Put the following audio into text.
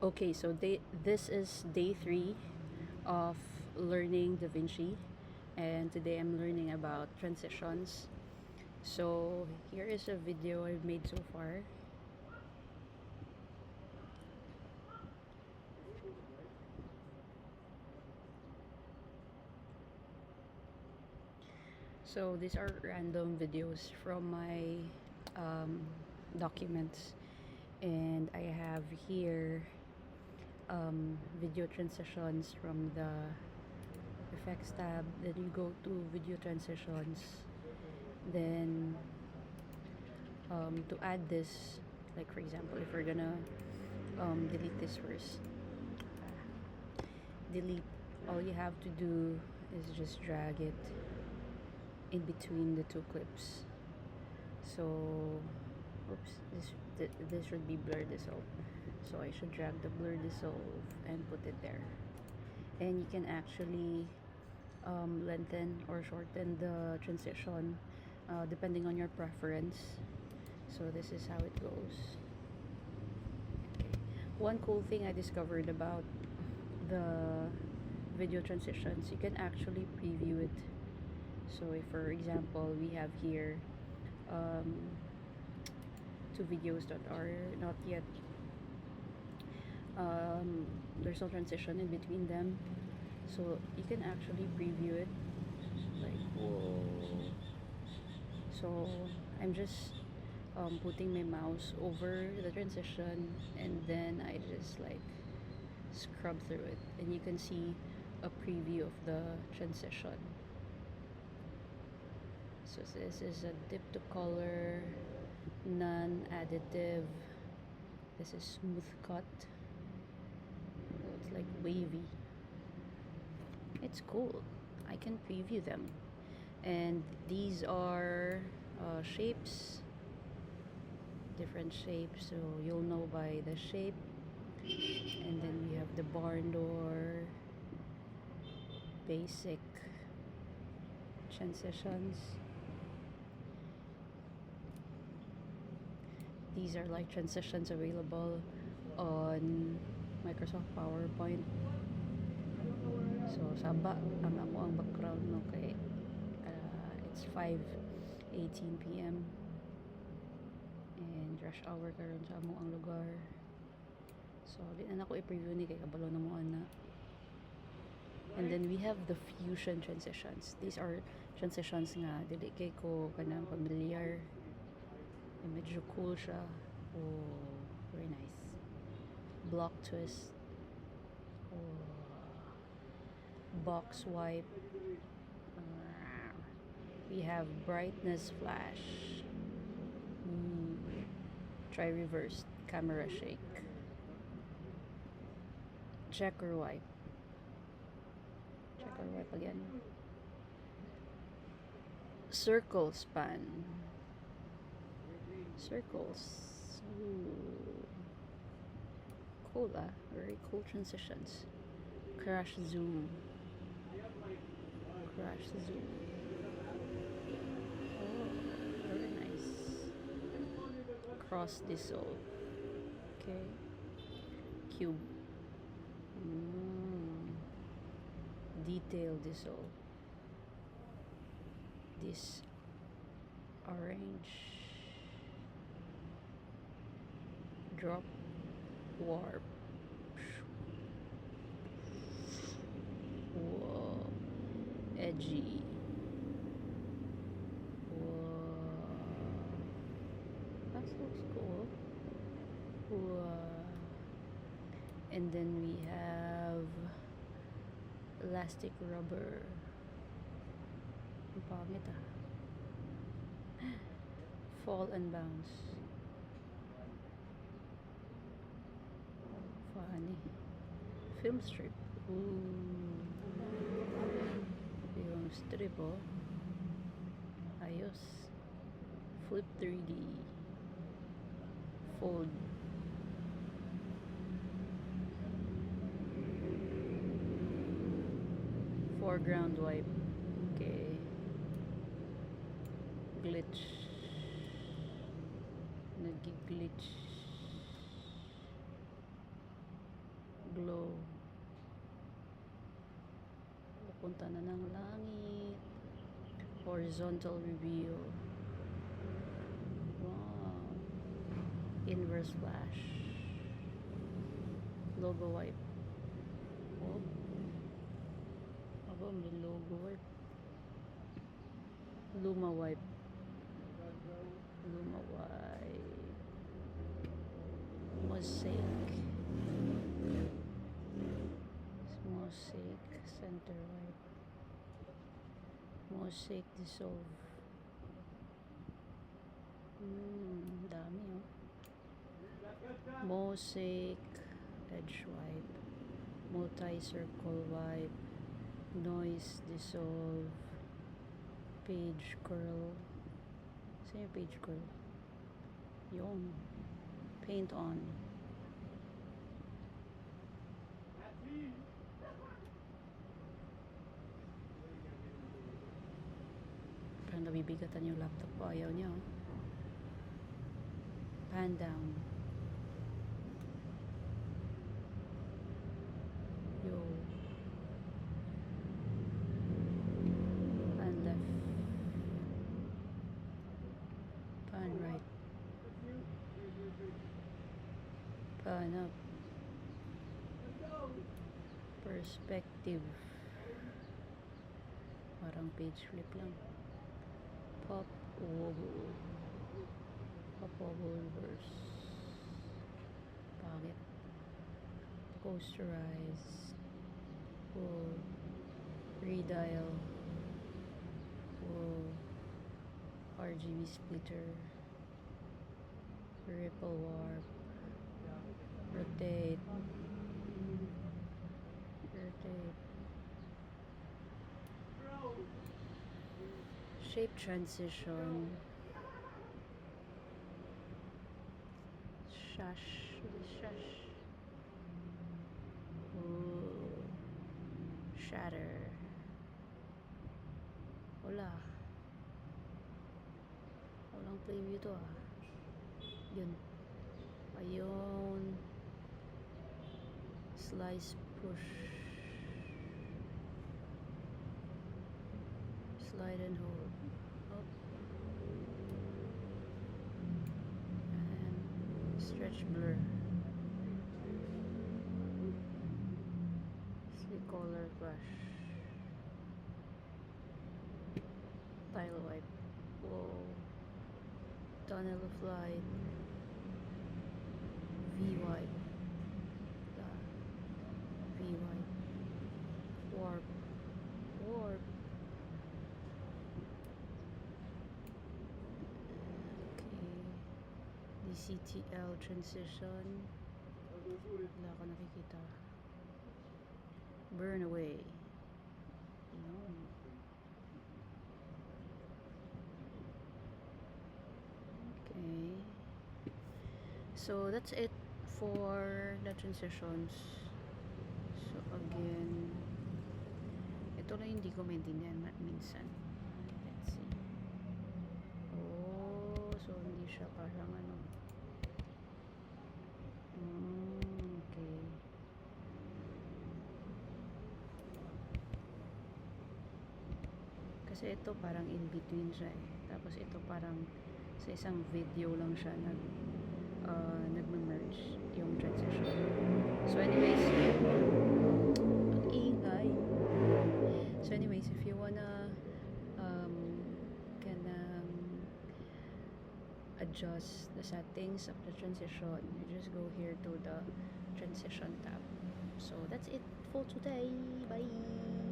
Okay, so this is day 3 of learning DaVinci, and today I'm learning about transitions. So here is a video I've made so far. So these are random videos from my um, documents, and I have here video transitions from the effects tab. Then you go to video transitions, then to add this, like for example, if we're gonna delete this first, delete, all you have to do is just drag it in between the two clips. So oops, this should be blur dissolve, so I should drag the blur dissolve and put it there. And you can actually lengthen or shorten the transition depending on your preference. So this is how it goes. Okay. One cool thing I discovered about the video transitions, you can actually preview it. So if for example we have here um, two videos that are not yet there's no transition in between them, so you can actually preview it like whoa. So I'm just putting my mouse over the transition, and then I just like scrub through it, and you can see a preview of the transition. So this is a dip to color, non-additive. This is smooth cut. Oh, it's like wavy. It's cool. I can preview them. And these are shapes, different shapes, so you'll know by the shape. And then we have the barn door, basic transitions. These are like transitions available on Microsoft PowerPoint. So saba ang ako ang background no kay it's 5:18 p.m. and rush hour karon sa amo ang lugar. So di na ako i-preview ni kay kabalo na mo ana. And then we have the fusion transitions. These are transitions nga dili kay ko kanang familiar. And medyo cool siya. Oh, very nice. Block twist. Oh, box wipe. We have brightness flash. Try reverse camera shake. Checker wipe. Checker wipe again. Circle span. Circles. Ooh. Cool, very cool transitions. Crash zoom. Crash zoom. Oh, very nice. Cross dissolve. Okay. Cube. Detail dissolve. This orange. Drop warp. Whoa. Edgy. Whoa. That looks cool. Whoa. And then we have elastic rubber. Ang pangit Fall and bounce. Funny. Film strip. Ooh. Yung strip ayos. Flip 3D. Fold. Foreground wipe. Okay. Glitch. Nag-glitch. glow. Pupunta na ng langit. Horizontal reveal. Wow. Inverse flash. Logo wipe. Oh. Aba, may logo wipe. Luma wipe. Luma wipe. Mosaic. Mosaic center wipe. Mosaic dissolve. Dami oh. Mosaic edge wipe. Multi-circle wipe. Noise dissolve. Page curl. Saan yung page curl? Yung paint on. Parang nabibigatan yung laptop ko. Ayaw niya oh. Pan down. Yo. Pan left. Pan right. Pan up. Perspective. Parang page flip lang. Pop wobble. Pop wobble reverse. Pagit. Posterize. Whoa. Redial. Whoa. RGB splitter. Ripple warp. Rotate. Rotate. Shape transition. Shush. Shush. Ooh. Shatter. Wala. Walang preview to ah. Yun. Ayun. Slice push. Slide and hold. Up. And stretch blur. Sleek color brush. Tile wipe. Whoa. Tunnel of light. V wipe. V wipe. Warp. Warp. Okay. DCTL transition. Wala ko nakikita. Burn away. Yun. Okay. So that's it for the transitions. So again, ito na hindi ko maintindihan minsan. Let's see. Oh, so hindi siya parang ano. Okay. Kasi ito parang in between siya eh. Tapos ito parang sa isang video lang siya nagme-merge yung transition. So anyways, ang ingay. So anyways, if you wanna kanang adjust the settings of the transition, you just go here to the transition tab. So that's it for today. Bye!